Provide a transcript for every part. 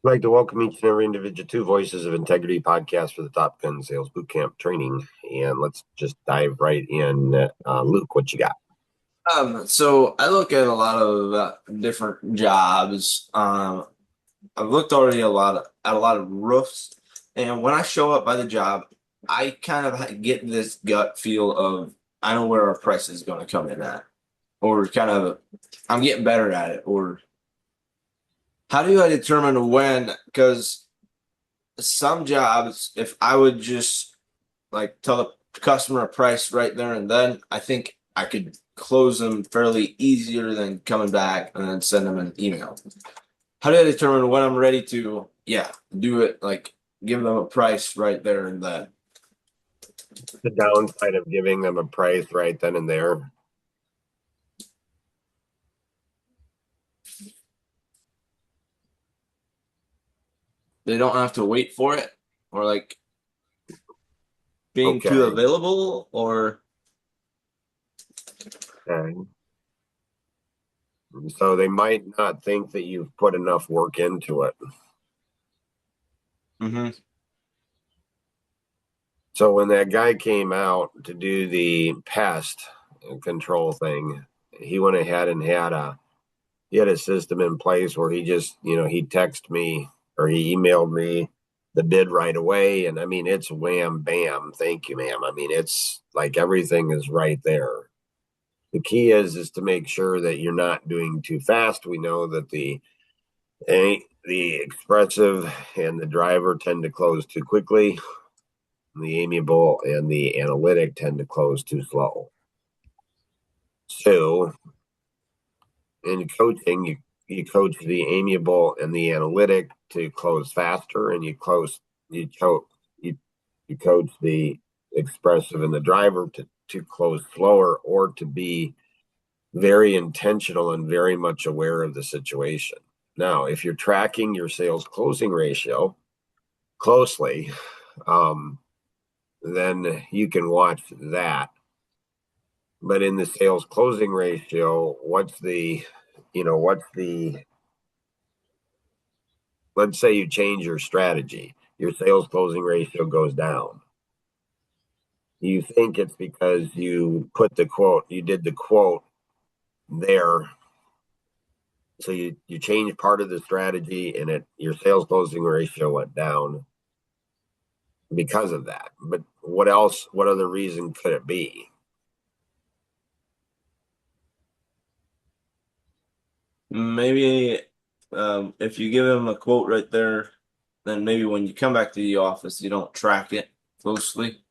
I'd like to welcome each and every individual to Voices of Integrity podcast for the Top Gun Sales Bootcamp training. And let's just dive right in. Luke, what you got? So I look at a lot of different jobs. I've looked already at a lot of roofs, and when I show up by the job, I kind of get this gut feel of I know where our price is going to come in at, or kind of I'm getting better at it. Or how do I determine when? Because some jobs, if I would just like tell the customer a price right there and then, I think I could close them fairly easier than coming back and then send them an email. How do I determine when I'm ready to, do it, like give them a price right there and then? The downside of giving them a price right then and there. They don't have to wait for it, or like being too Okay. available, or Okay. So they might not think that you've put enough work into it. mm-hmm. So when that guy came out to do the pest control thing, he went ahead and he had a system in place where he just, he texted me or he emailed me the bid right away. And I mean, it's wham, bam. Thank you, ma'am. I mean, it's like everything is right there. The key is to make sure that you're not doing too fast. We know that the expressive and the driver tend to close too quickly. The amiable and the analytic tend to close too slow. So in coaching, you coach the amiable and the analytic to close faster, and you you coach the expressive and the driver to close slower, or to be very intentional and very much aware of the situation. Now, if you're tracking your sales closing ratio closely, then you can watch that. But in the sales closing ratio, let's say you change your strategy, your sales closing ratio goes down. You think it's because you did the quote there. So you changed part of the strategy and your sales closing ratio went down because of that. But what other reason could it be? Maybe if you give them a quote right there, then maybe when you come back to the office, you don't track it closely.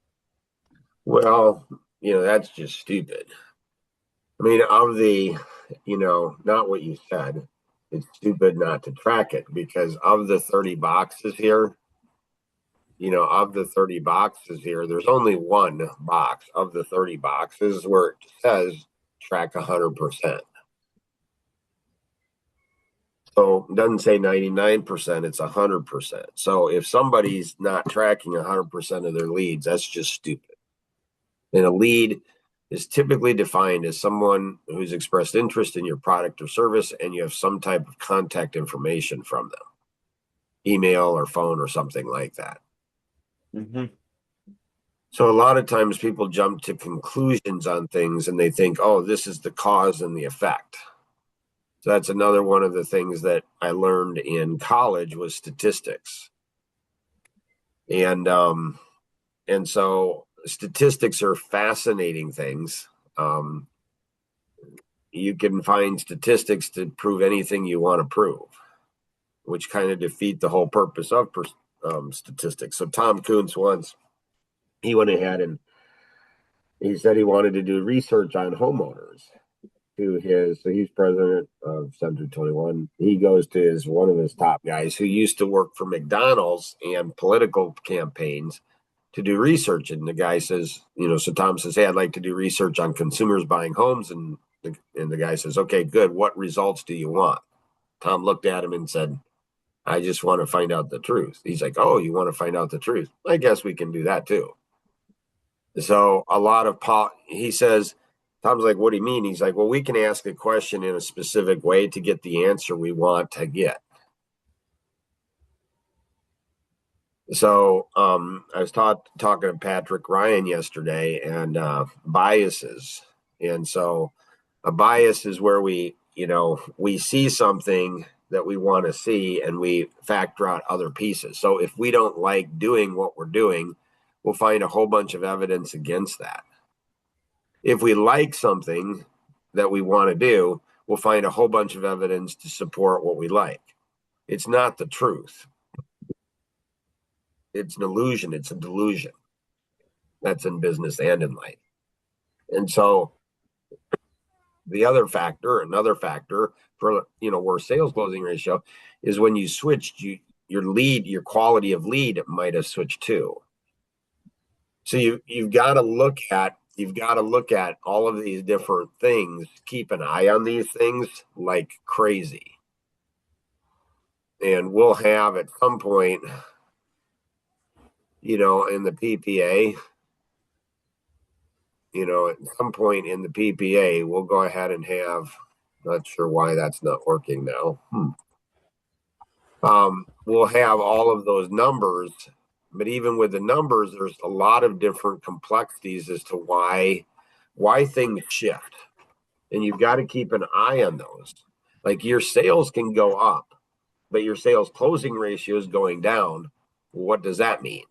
Well, that's just stupid. I mean, not what you said. It's stupid not to track it because of the 30 boxes here, there's only one box of the 30 boxes where it says track 100%. So it doesn't say 99%, it's 100%. So if somebody's not tracking 100% of their leads, that's just stupid. And a lead is typically defined as someone who's expressed interest in your product or service, and you have some type of contact information from them, email or phone or something like that. Mm-hmm. So a lot of times people jump to conclusions on things and they think, oh, this is the cause and the effect. So that's another one of the things that I learned in college was statistics. And so statistics are fascinating things. You can find statistics to prove anything you want to prove, which kind of defeat the whole purpose of statistics. So Tom Kuntz he went ahead and he said he wanted to do research on homeowners. So he's president of Century 21. He goes to one of his top guys who used to work for McDonald's and political campaigns to do research. And the guy says, so Tom says, hey, I'd like to do research on consumers buying homes. And the guy says, okay, good. What results do you want? Tom looked at him and said, I just want to find out the truth. He's like, oh, you want to find out the truth? I guess we can do that too. So he says, Tom's like, what do you mean? He's like, well, we can ask a question in a specific way to get the answer we want to get. So I was talking to Patrick Ryan yesterday, and biases. And so a bias is where we see something that we want to see and we factor out other pieces. So if we don't like doing what we're doing, we'll find a whole bunch of evidence against that. If we like something that we want to do, we'll find a whole bunch of evidence to support what we like. It's not the truth. It's an illusion. It's a delusion. That's in business and in life. And so another factor for worse sales closing ratio is when you switched your quality of lead might have switched too. So you've got to look at all of these different things, keep an eye on these things like crazy. And we'll have at some point, in the PPA, at some point in the PPA, we'll go ahead and have, not sure why that's not working now. We'll have all of those numbers, but even with the numbers, there's a lot of different complexities as to why things shift. And you've got to keep an eye on those. Like your sales can go up, but your sales closing ratio is going down. What does that mean?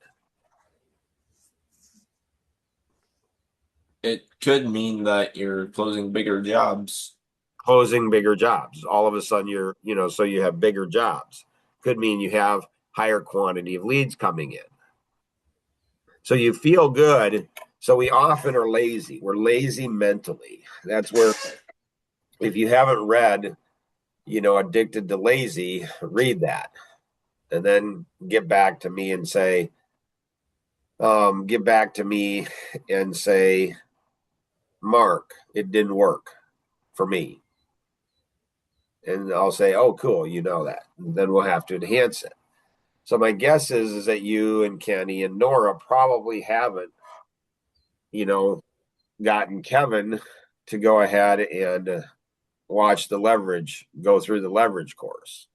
It could mean that you're closing bigger jobs. Closing bigger jobs. All of a sudden so you have bigger jobs. Could mean you have higher quantity of leads coming in. So you feel good. So we often are lazy. We're lazy mentally. That's where, if you haven't read, Addicted to Lazy, read that. And then get back to me and say, Mark, it didn't work for me. And I'll say, oh, cool, you know that. And then we'll have to enhance it. So my guess is that you and Kenny and Nora probably haven't, gotten Kevin to go ahead and go through the leverage course.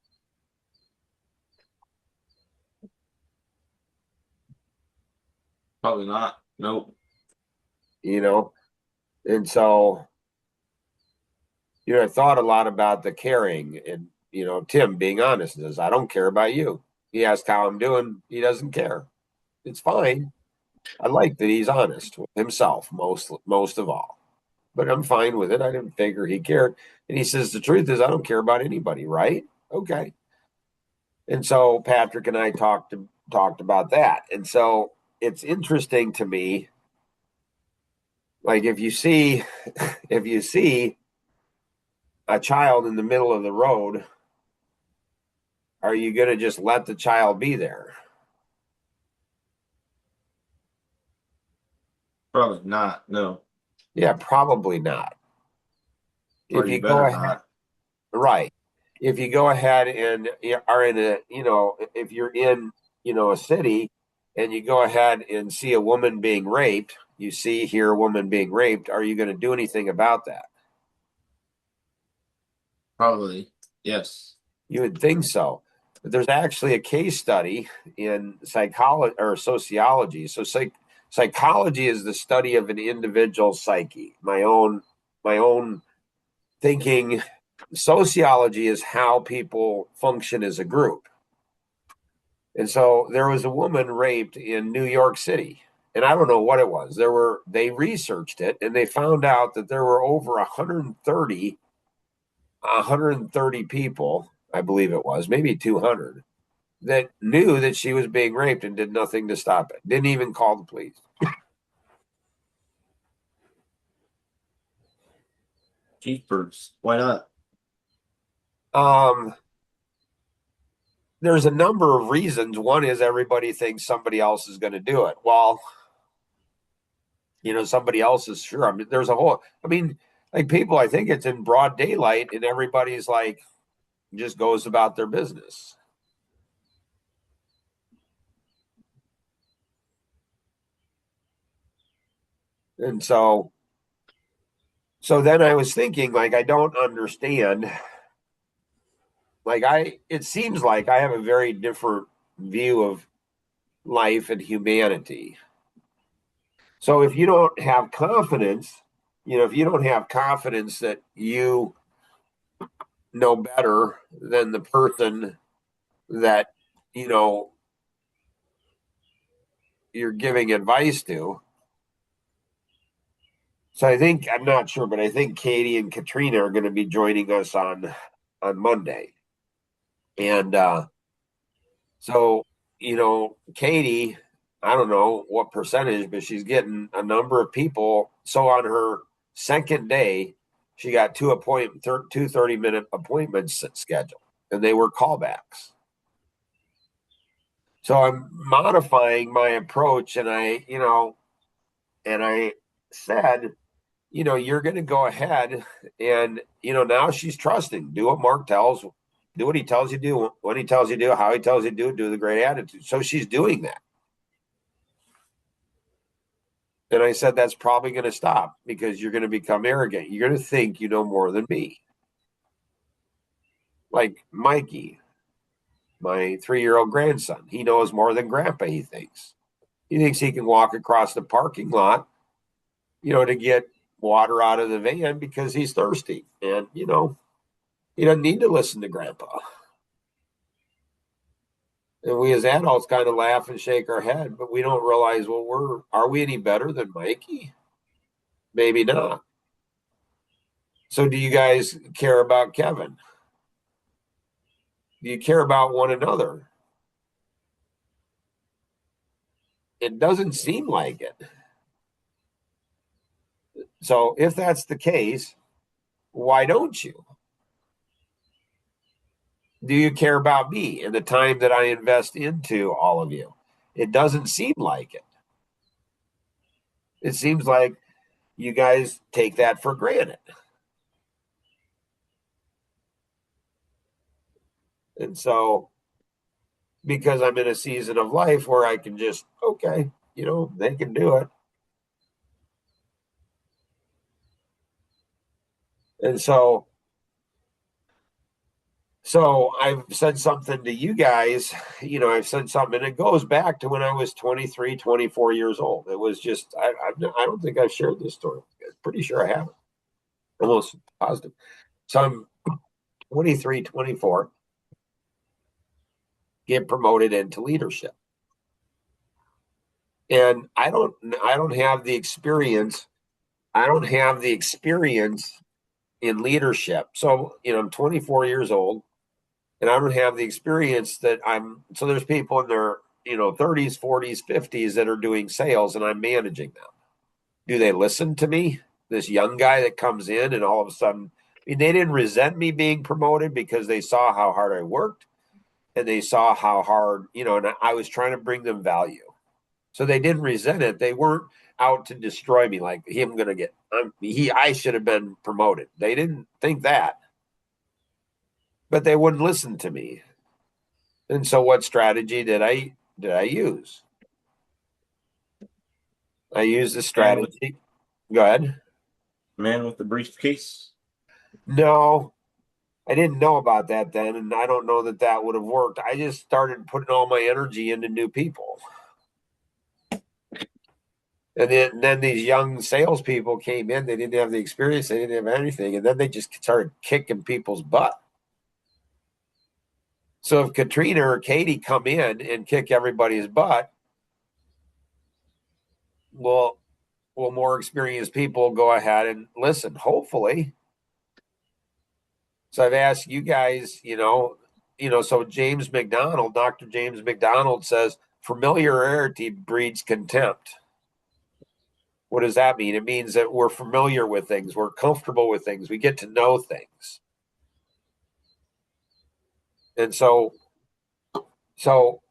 Probably not. Nope. And so, I thought a lot about the caring and, Tim being honest says, I don't care about you. He asked how I'm doing. He doesn't care. It's fine. I like that he's honest with himself most of all. But I'm fine with it. I didn't figure he cared. And he says, the truth is I don't care about anybody, right? Okay. And so Patrick and I talked about that. And so it's interesting to me, like if you see a child in the middle of the road, are you going to just let the child be there? Probably not. No. Yeah, probably not. Or If you you go better ahead, not. right. If you go ahead and are in if you're in, a city and you go ahead and see a woman being raped, hear a woman being raped, are you going to do anything about that? Probably. Yes. You would think so. But there's actually a case study in psychology or sociology. So psychology is the study of an individual's psyche. My own thinking. Sociology is how people function as a group. And so there was a woman raped in New York City. And I don't know what it was. They researched it and they found out that there were over 130 people, I believe it was, maybe 200, that knew that she was being raped and did nothing to stop it. Didn't even call the police. Keepers. Why not? Um, there's a number of reasons. One is everybody thinks somebody else is going to do it. Well, somebody else is sure. I mean, like people, I think it's in broad daylight and everybody's like, just goes about their business. And so then I was thinking, like, I don't understand. Like, it seems like I have a very different view of life and humanity. So if you don't have confidence, if you don't have confidence that you know better than the person that, you know, you're giving advice to. So I think, I'm not sure, but I think Katie and Katrina are going to be joining us on Monday. And so, Katie, I don't know what percentage, but she's getting a number of people. So on her second day, she got two 30-minute appointments scheduled, and they were callbacks. So I'm modifying my approach, and I said, you're going to go ahead and, now she's trusting. Do what Mark tells, do what he tells you to do, when he tells you to do, how he tells you to do the great attitude. So she's doing that. And I said, that's probably going to stop because you're going to become arrogant. You're going to think you know more than me. Like Mikey, my 3-year-old grandson, he knows more than grandpa, he thinks. He thinks he can walk across the parking lot, to get water out of the van because he's thirsty. And, he doesn't need to listen to grandpa. And we as adults kind of laugh and shake our head, but we don't realize, well, are we any better than Mikey? Maybe not. So do you guys care about Kevin? Do you care about one another? It doesn't seem like it. So if that's the case, why don't you? Do you care about me and the time that I invest into all of you? It doesn't seem like it. It seems like you guys take that for granted. And so, because I'm in a season of life where I can just, okay, they can do it. And so I've said something to you guys, I've said something, and it goes back to when I was 23, 24 years old. It was just, I don't think I've shared this story. I'm pretty sure I haven't. Almost positive. So I'm 23, 24, get promoted into leadership. And I don't have the experience. I don't have the experience in leadership. So, I'm 24 years old and I don't have the experience so there's people in their, 30s, 40s, 50s that are doing sales and I'm managing them. Do they listen to me? This young guy that comes in and all of a sudden, they didn't resent me being promoted because they saw how hard I worked and they saw how hard, and I was trying to bring them value. So they didn't resent it. They weren't out to destroy me like him going to get, I should have been promoted. They didn't think that, but they wouldn't listen to me. And so what strategy did I use? I used the strategy. Go ahead. Man with the briefcase. No, I didn't know about that then, and I don't know that would have worked. I just started putting all my energy into new people. And then these young salespeople came in. They didn't have the experience. They didn't have anything. And then they just started kicking people's butt. So if Katrina or Katie come in and kick everybody's butt, well, more experienced people go ahead and listen, hopefully. So I've asked you guys, so James McDonald, Dr. James McDonald says familiarity breeds contempt. What does that mean? It means that we're familiar with things, we're comfortable with things, we get to know things. And so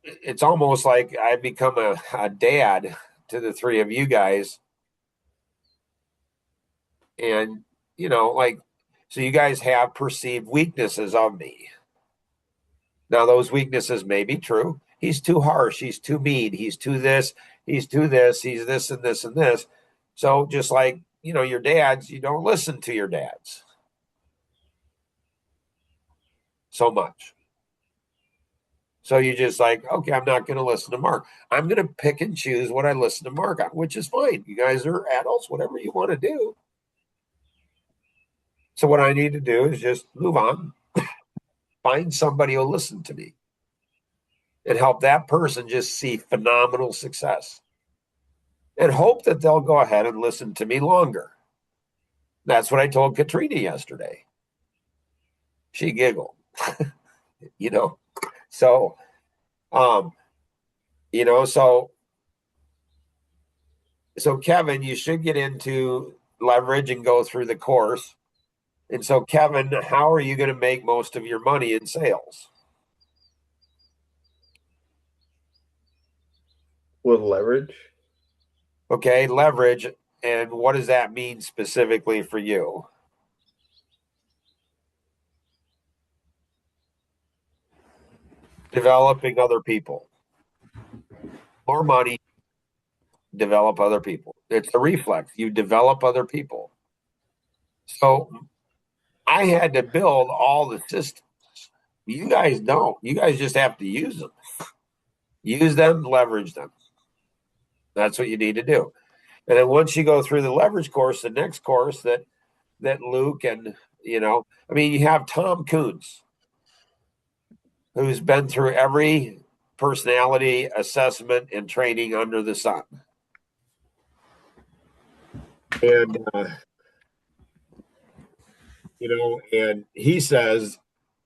it's almost like I've become a dad to the three of you guys. And, so you guys have perceived weaknesses of me. Now, those weaknesses may be true. He's too harsh. He's too mean. He's too this. He's too this. He's this and this and this. So just like, your dads, you don't listen to your dads so much. So you just like, okay, I'm not going to listen to Mark. I'm going to pick and choose what I listen to Mark on, which is fine. You guys are adults, whatever you want to do. So what I need to do is just move on, find somebody who'll listen to me and help that person just see phenomenal success and hope that they'll go ahead and listen to me longer. That's what I told Katrina yesterday. She giggled, you know. So, um, you know, so Kevin, you should get into leverage and go through the course. And so, Kevin, how are you going to make most of your money in sales? With leverage? Okay, leverage. And what does that mean specifically for you? Developing other people. More money, develop other people. It's a reflex. You develop other people. So I had to build all the systems. You guys don't. You guys just have to use them. Use them, leverage them. That's what you need to do. And then once you go through the leverage course, the next course that Luke and I mean, you have Tom Coons, who's been through every personality assessment and training under the sun. And and he says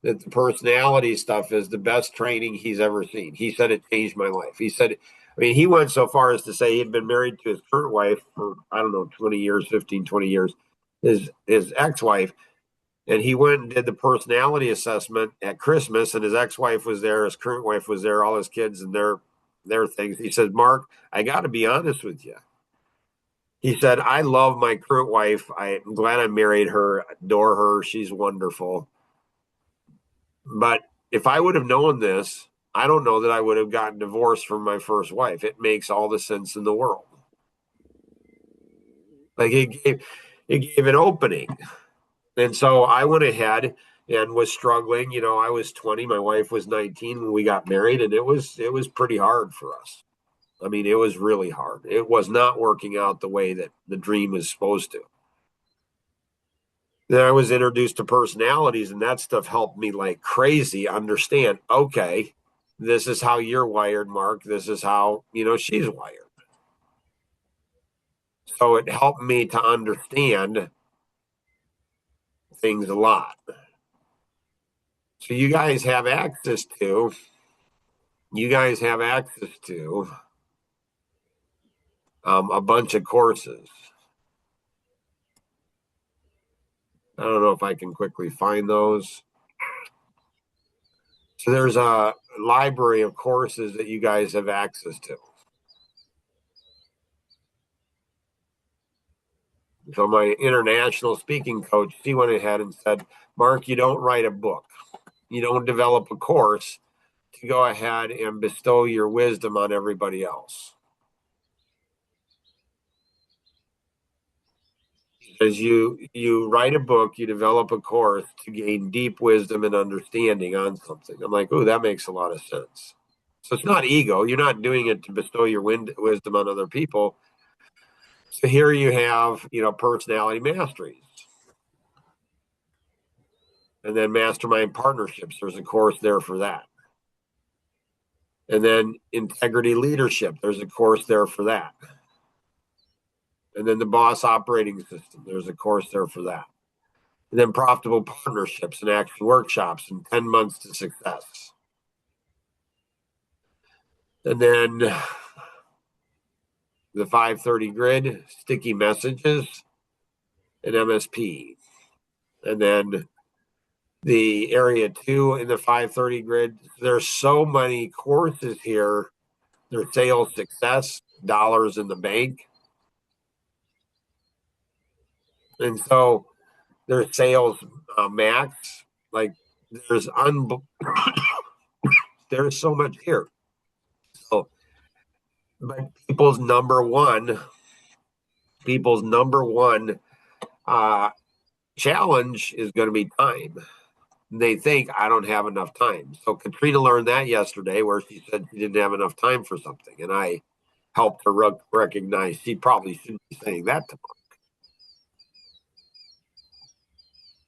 that the personality stuff is the best training he's ever seen. He said it changed my life. He said, I mean, he went so far as to say he'd been married to his current wife for, I don't know, 20 years, 15, 20 years, his ex-wife. And he went and did the personality assessment at Christmas, and his ex-wife was there, his current wife was there, all his kids and their things. He said, Mark, I got to be honest with you. He said, I love my current wife. I'm glad I married her, adore her. She's wonderful. But if I would have known this, I don't know that I would have gotten divorced from my first wife. It makes all the sense in the world. Like it gave an opening. And so I went ahead and was struggling. I was 20, my wife was 19 when we got married, and it was pretty hard for us. I mean, it was really hard. It was not working out the way that the dream was supposed to. Then I was introduced to personalities, and that stuff helped me like crazy understand, okay, this is how you're wired, Mark. This is how, she's wired. So it helped me to understand things a lot. So you guys have access to a bunch of courses. I don't know if I can quickly find those. So there's a library of courses that you guys have access to. So my international speaking coach, he went ahead and said, Mark, you don't write a book. You don't develop a course to go ahead and bestow your wisdom on everybody else. As you write a book, you develop a course to gain deep wisdom and understanding on something. I'm like, oh, that makes a lot of sense. So it's not ego. You're not doing it to bestow your wisdom on other people. So here you have, personality masteries. And then mastermind partnerships. There's a course there for that. And then integrity leadership. There's a course there for that. And then the boss operating system. There's a course there for that. And then profitable partnerships and action workshops and 10 months to success. And then the 530 grid, sticky messages, and MSP. And then the area 2 in the 530 grid. There's so many courses here. There's sales success, dollars in the bank. And so there's sales max. Like there's there's so much here. So, but people's number one challenge is going to be time. they think I don't have enough time. So Katrina learned that yesterday, where she said she didn't have enough time for something, and I helped her recognize she probably shouldn't be saying that to Mark.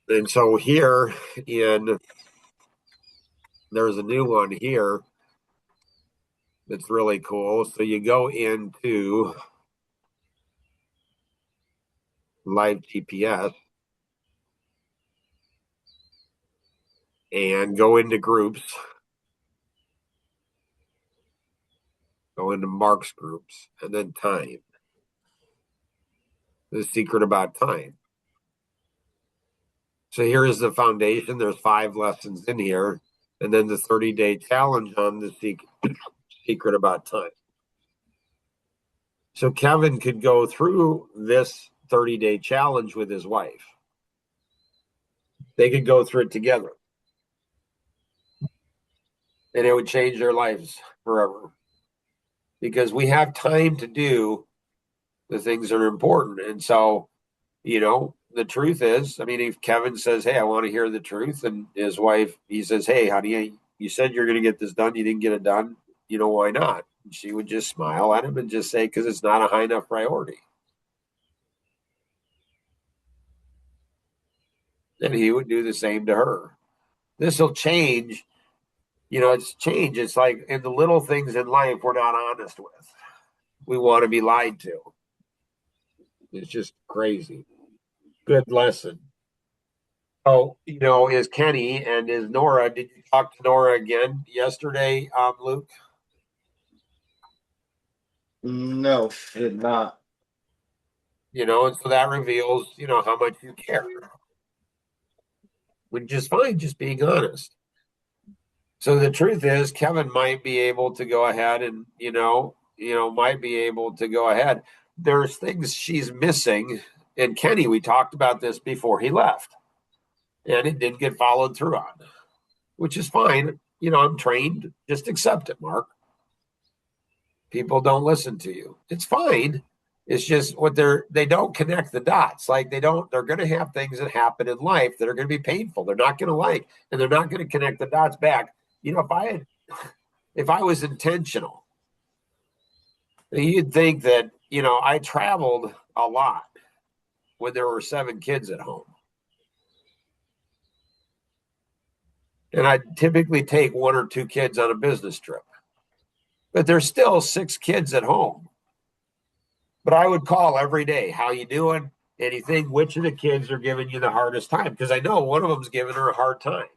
And so here in there's a new one here that's really cool. So you go into Live GPS and go into groups, go into Mark's groups, and then time. The secret about time. So here is the foundation. There's 5 lessons in here, and then the 30-day challenge on the secret about time. So Kevin could go through this 30-day challenge with his wife. They could go through it together. And it would change their lives forever. Because we have time to do the things that are important. And so, the truth is, I mean, if Kevin says, hey, I want to hear the truth, and his wife, he says, hey, honey, you said you're going to get this done. You didn't get it done. Why not? And she would just smile at him and just say, because it's not a high enough priority. And he would do the same to her. This will change. It's change. It's like in the little things in life we're not honest with. We want to be lied to. It's just crazy. Good lesson. Oh, is Kenny and is Nora? Did you talk to Nora again yesterday, Luke? No, I did not. And so that reveals, how much you care. Which is fine, just being honest. So the truth is, Kevin might be able to go ahead and, might be able to go ahead. There's things she's missing. And Kenny, we talked about this before he left. And it didn't get followed through on, which is fine. I'm trained. Just accept it, Mark. People don't listen to you. It's fine. It's just they don't connect the dots. Like they're going to have things that happen in life that are going to be painful. They're not going to like, and they're not going to connect the dots back. If I was intentional, you'd think that, I traveled a lot when there were 7 kids at home. And I'd typically take 1 or 2 kids on a business trip. But there's still 6 kids at home. But I would call every day, how you doing? Anything, which of the kids are giving you the hardest time? Because I know one of them's giving her a hard time.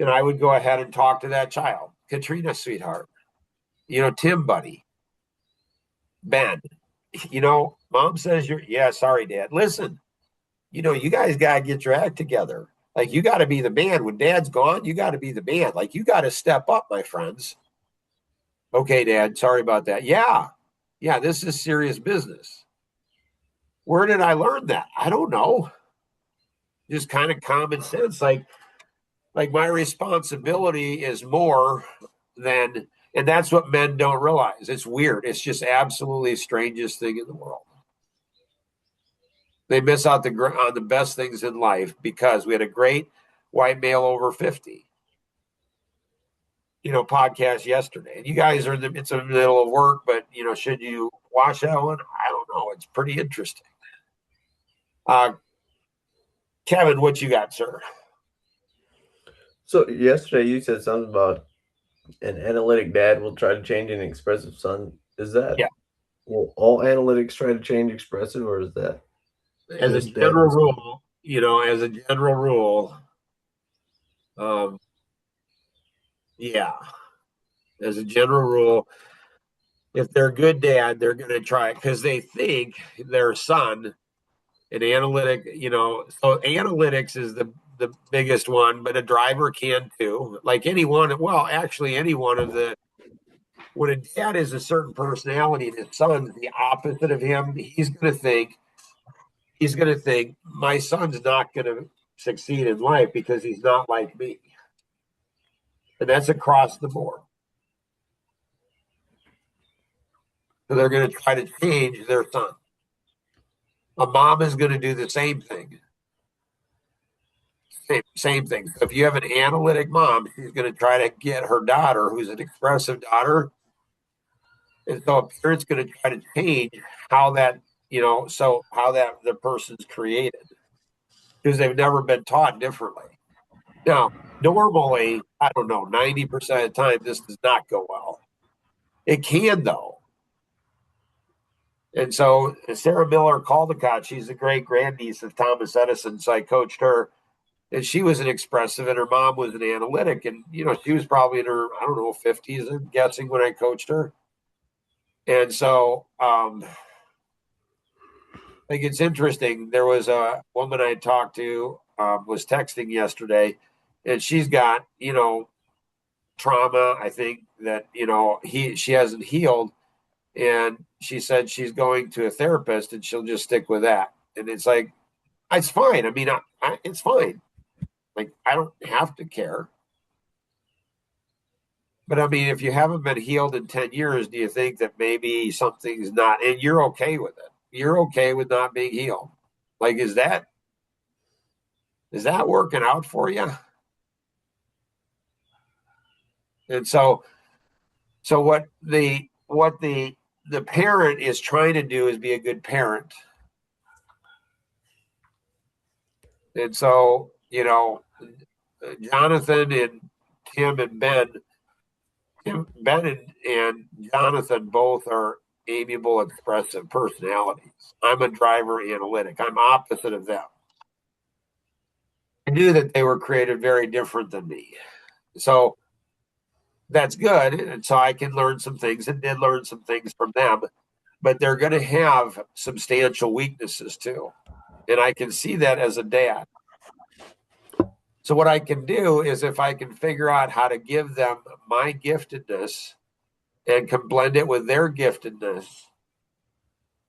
I would go ahead and talk to that child. Katrina, sweetheart. Tim, buddy. Ben. Mom says sorry, Dad. Listen, you guys got to get your act together. Like, you got to be the man. When Dad's gone, you got to be the man. Like, you got to step up, my friends. Okay, Dad, sorry about that. Yeah, this is serious business. Where did I learn that? I don't know. Just kind of common sense. Like my responsibility is more than, and that's what men don't realize. It's weird. It's just absolutely the strangest thing in the world. They miss out on the best things in life because we had a great white male over 50, podcast yesterday. And you guys are it's in the middle of work, but should you watch that one? I don't know. It's pretty interesting. Kevin, what you got, sir? So yesterday you said something about an analytic dad will try to change an expressive son. Is that will all analytics try to change expressive, or is that as a general rule? As a general rule, as a general rule, if they're a good dad, they're going to try it because they think their son, an analytic, so analytics is the biggest one, but a driver can too. Like anyone, actually any one of the, when a dad is a certain personality and his son's the opposite of him, he's going to think my son's not going to succeed in life because he's not like me. And that's across the board. So they're going to try to change their son. A mom is going to do the same thing. same thing. So if you have an analytic mom, she's going to try to get her daughter, who's an expressive daughter, and so a parent's going to try to change how that, so how that the person's created because they've never been taught differently. Now, normally, I don't know, 90% of the time, this does not go well. It can, though. And so Sarah Miller Caldecott, she's the great grandniece of Thomas Edison. So I coached her, and she was an expressive, and her mom was an analytic. And, she was probably in her, I don't know, 50s, I'm guessing, when I coached her. And so I think it's interesting. There was a woman I talked to, was texting yesterday, and she's got, trauma, I think, that, she hasn't healed. And she said she's going to a therapist and she'll just stick with that. And it's like, it's fine. I mean, it's fine. Like, I don't have to care. But I mean, if you haven't been healed in 10 years, do you think that maybe something's not, and you're okay with it? You're okay with not being healed. Like, is that working out for you? And so what the parent is trying to do is be a good parent. And so, Jonathan and Tim and Ben and Jonathan both are amiable, expressive personalities. I'm a driver analytic. I'm opposite of them. I knew that they were created very different than me. So that's good. And so I can learn some things and did learn some things from them, but they're going to have substantial weaknesses too. And I can see that as a dad. So what I can do is if I can figure out how to give them my giftedness and can blend it with their giftedness,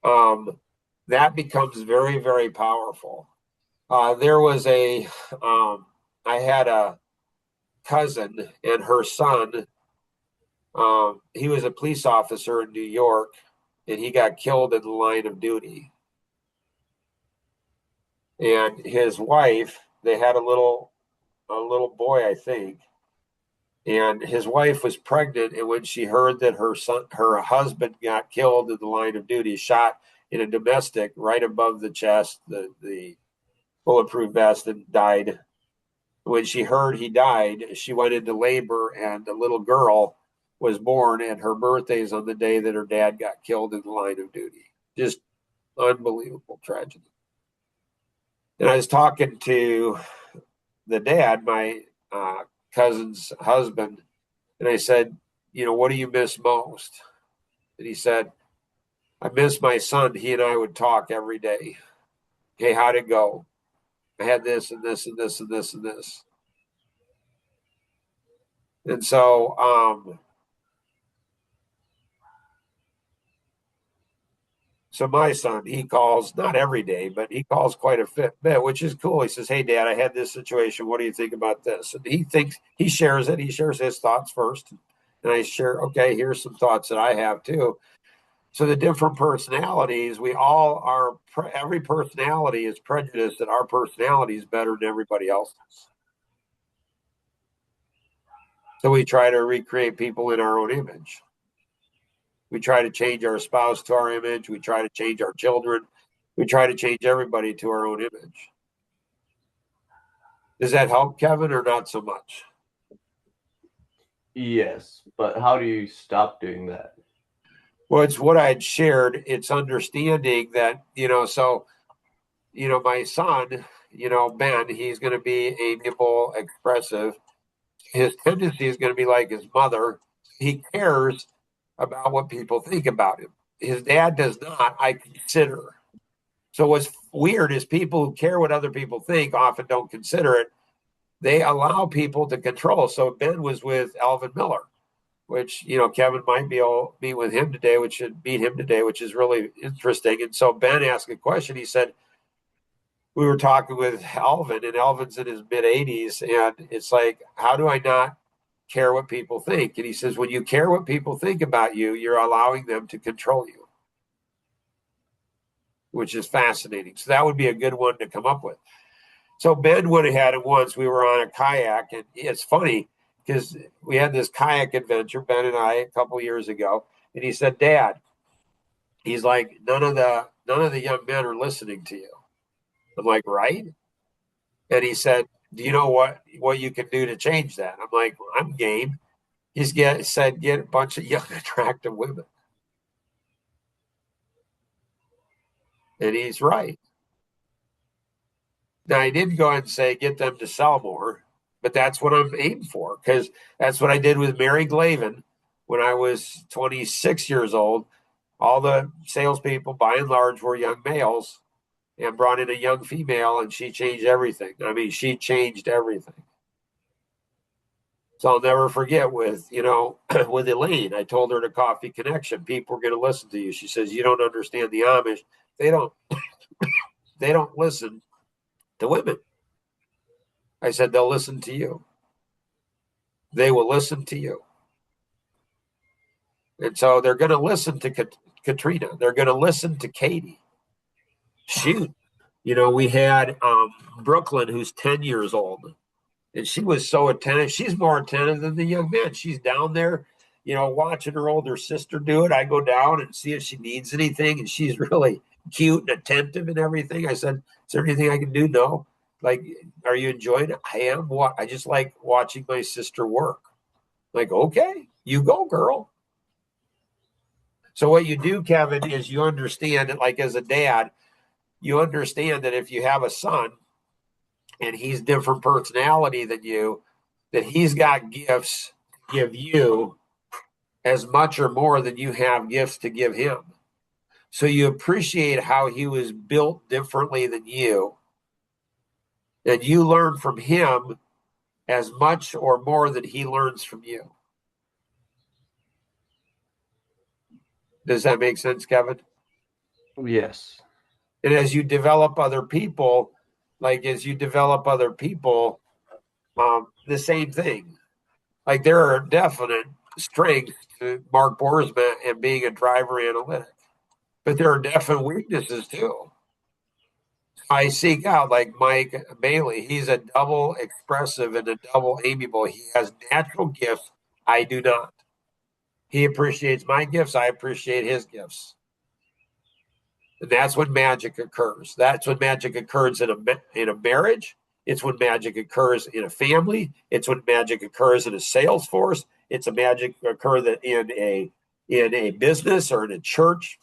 that becomes very, very powerful. There was I had a cousin and her son. He was a police officer in New York, and he got killed in the line of duty. And his wife, they had a little boy, I think, and his wife was pregnant. And when she heard that her husband got killed in the line of duty, shot in a domestic right above the chest, the bulletproof vest, and died. When she heard he died, she went into labor, and the little girl was born, and her birthday is on the day that her dad got killed in the line of duty. Just unbelievable tragedy. And I was talking to the dad, my cousin's husband, and I said, what do you miss most? And he said, I miss my son. He and I would talk every day. Hey, how'd it go? I had this and this and this and this and this. And so my son, he calls not every day, but he calls quite a bit, which is cool. He says, hey, Dad, I had this situation. What do you think about this? And he shares it. He shares his thoughts first. And I share, okay, here's some thoughts that I have too. So the different personalities, we all are, every personality is prejudiced that our personality is better than everybody else's. So we try to recreate people in our own image. We try to change our spouse to our image. We try to change our children. We try to change everybody to our own image. Does that help, Kevin, or not so much? Yes, but how do you stop doing that? Well, it's what I had shared. It's understanding that, my son, Ben, he's going to be amiable, expressive. His tendency is going to be like his mother. He cares about what people think about him. His dad does not, I consider. So what's weird is people who care what other people think often don't consider it. They allow people to control. So Ben was with Alvin Miller, which, Kevin might be able to meet with him today, which is really interesting. And so Ben asked a question. He said, we were talking with Alvin, and Alvin's in his mid 80s. And it's like, how do I not care what people think? And he says, when you care what people think about you, you're allowing them to control you, which is fascinating. So that would be a good one to come up with. So Ben would have had it once. We were on a kayak, and it's funny because we had this kayak adventure, Ben and I, a couple years ago. And he said, "Dad," he's like, none of the young men are listening to you." I'm like, "Right?" And he said, "Do you know what you can do to change that?" I'm like, well, "I'm game." Said, "Get a bunch of young, attractive women," and he's right. Now, I didn't go ahead and say get them to sell more, but that's what I'm aiming for because that's what I did with Mary Glavin when I was 26 years old. All the salespeople, by and large, were young males, and brought in a young female, and she changed everything. I mean, she changed everything. So I'll never forget with, with Elaine, I told her to Coffee Connection, people are going to listen to you. She says, "You don't understand the Amish. They don't, they don't listen to women." I said, "They'll listen to you. They will listen to you." And so they're going to listen to Katrina. They're going to listen to Katie. Shoot. We had Brooklyn, who's 10 years old, and she was so attentive. She's more attentive than the young man. She's down there, watching her older sister do it. I go down and see if she needs anything, and she's really cute and attentive and everything. I said, "Is there anything I can do?" "No." "Like, are you enjoying it?" "I am. What? I just like watching my sister work." Like, "Okay, you go, girl." So what you do, Kevin, is you understand that, like as a dad, you understand that if you have a son and he's different personality than you, that he's got gifts to give you as much or more than you have gifts to give him. So you appreciate how he was built differently than you, and you learn from him as much or more than he learns from you. Does that make sense, Kevin? Yes. And as you develop other people, the same thing. Like there are definite strengths to Mark Boersma and being a driver analytic, but there are definite weaknesses too. I seek out like Mike Bailey. He's a double expressive and a double amiable. He has natural gifts. I do not. He appreciates my gifts. I appreciate his gifts. And that's when magic occurs. That's when magic occurs in a marriage. It's when magic occurs in a family. It's when magic occurs in a sales force. It's a magic occur that in a business or in a church.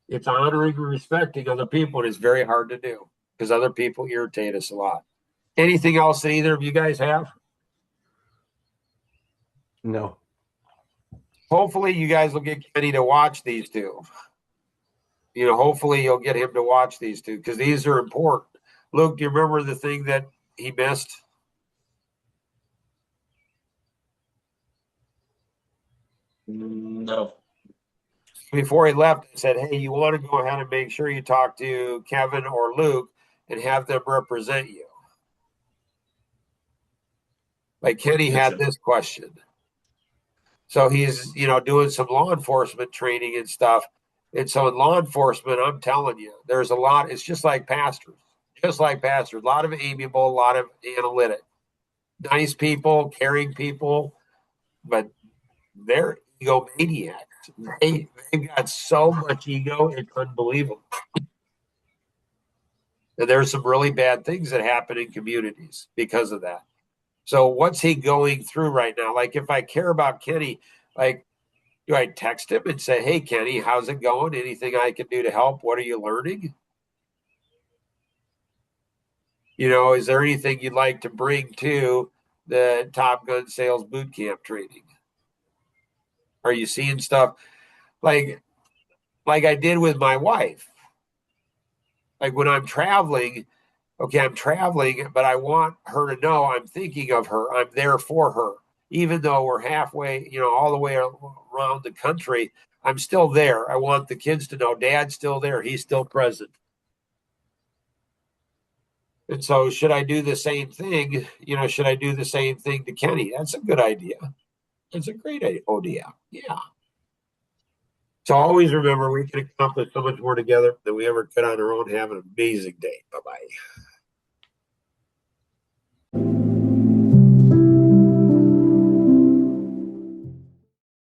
It's honoring and respecting other people, and it's very hard to do because other people irritate us a lot. Anything else that either of you guys have? No. Hopefully, you guys will get Kenny to watch these two. Hopefully you'll get him to watch these two because these are important. Luke, do you remember the thing that he missed? No. Before he left, I said, "Hey, you want to go ahead and make sure you talk to Kevin or Luke and have them represent you." Like Kenny had this question. So he's, doing some law enforcement training and stuff. And so in law enforcement, I'm telling you, there's a lot. It's just like pastors, a lot of amiable, a lot of analytic, nice people, caring people, but they're egomaniacs. They've got so much ego, it's unbelievable. And there's some really bad things that happen in communities because of that. So what's he going through right now? Like if I care about Kenny, like do I text him and say, "Hey Kenny, how's it going? Anything I can do to help? What are you learning? Is there anything you'd like to bring to the Top Gun Sales Boot Camp training? Are you seeing stuff like I did with my wife? Like when I'm traveling, okay, I'm traveling, but I want her to know I'm thinking of her. I'm there for her. Even though we're halfway, all the way around the country, I'm still there. I want the kids to know Dad's still there. He's still present. And so, should I do the same thing? Should I do the same thing to Kenny? That's a good idea. It's a great idea. Yeah. So always remember we can accomplish so much more together than we ever could on our own. Have an amazing day. Bye bye.